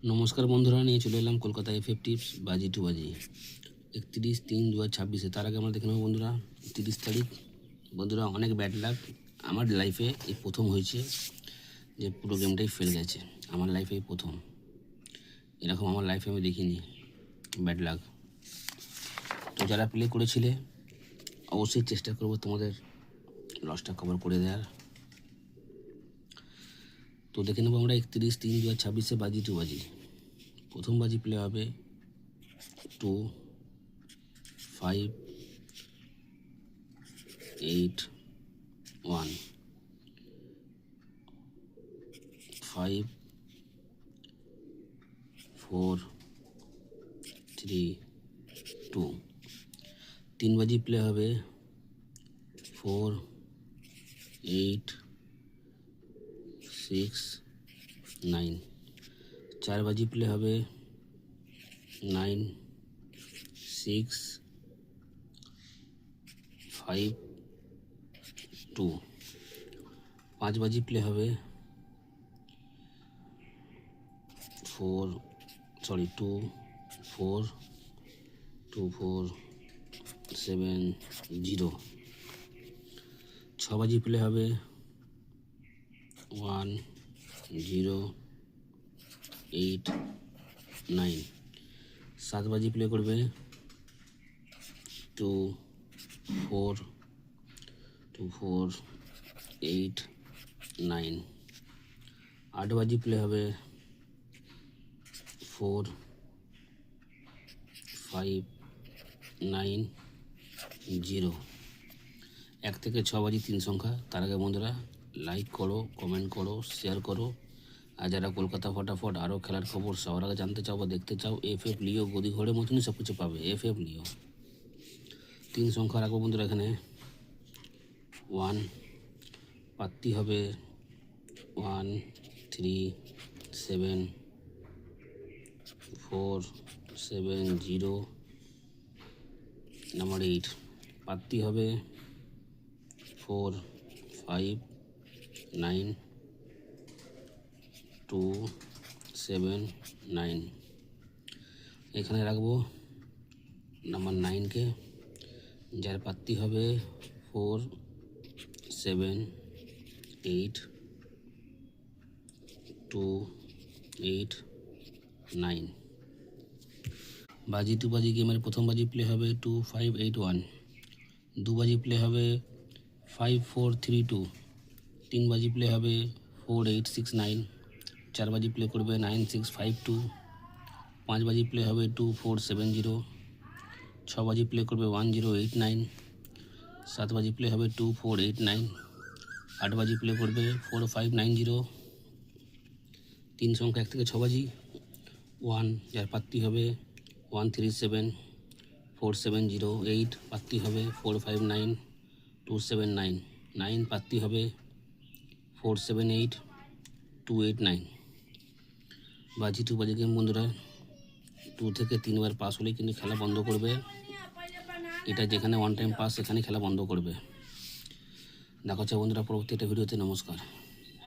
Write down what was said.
নমস্কার বন্ধুরা, নিয়ে চলে এলাম কলকাতা এফএফ টিপস বাজি টু বাজি 31/3/2026। তার আগে আমরা দেখে নেব বন্ধুরা 30 তারিখ। বন্ধুরা, অনেক ব্যাড লাক আমার লাইফে এই প্রথম হয়েছে যে পুরো গেমটাই ফেল গেছে। আমার লাইফে এই প্রথম, এরকম আমার লাইফে আমি দেখিনি ব্যাড লাক। তো যারা প্লে করেছিলে অবশ্যই চেষ্টা করবো তোমাদের লসটা কভার করে দেওয়ার। তো দেখে নেবো আমরা 31/3/2026 বাজি টু বাজি। প্রথম বাজি প্লে হবে 2 5 8 1 5 4 3 2। 3 বাজি প্লে হবে 4 8 6 9। 4 বাজি প্লে হবে 9 6 5 2। 5 বাজি প্লে হবে 2 4 2 4 7 0। 6 বাজি প্লে হবে 1 0 8 9। 7 বাজি প্লে করবে 2 4 2 4 8 9। 8 বাজি প্লে হবে 4 5 9 0। 1 থেকে 6 বাজি 3 সংখ্যা। তার আগে বন্ধুরা লাইক করো, কমেন্ট করো, শেয়ার করো। আর যারা কলকাতা ফটাফট আরও খেলার খবর সবার আগে জানতে চাও বা দেখতে চাও, এফএফ লিও গদি ঘরের মতনই সব কিছু পাবে। এফএফ লিও 3 সংখ্যা রাখবো বন্ধুরা। এখানে 1 পাত্তি হবে 1 3 7 4 7 0। নাম্বার 8 পাত্তি হবে 4 5 9 2 7 9। এখানে রাখবো নাম্বার 9কে, যার পাত্তি হবে 4 7 8 2 8 9। বাজি টু বাজি গেমের প্রথম বাজি প্লে হবে 2 5 8 1। 2 বাজি প্লে হবে 5 4 3 2। 3 বাজি প্লে হবে 4 8 6 9। 4 বাজি প্লে করবে 9 6 5 2। 5 বাজি প্লে হবে 2 4 7 0। 6 বাজি প্লে করবে 1 0 8 9। 7 বাজি প্লে হবে 2 4 8 9। 8 বাজি প্লে করবে 4 5 9 0। 3 সংখ্যা 1 থেকে 6 বাজি 1, যার পাত্তি হবে 1 3 7 4 7 0 8। পাত্তি হবে 4 5 9 2 7 9 9। পাত্তি হবে 4 7 8 2 8 9। বাজি টু বাজি গেম বন্ধুরা 2 থেকে 3 বার পাস হলেই কিন্তু খেলা বন্ধ করবে। এটা যেখানে 1 টাইম পাস সেখানে খেলা বন্ধ করবে। দেখা হচ্ছে বন্ধুরা পরবর্তী একটা ভিডিওতে। নমস্কার।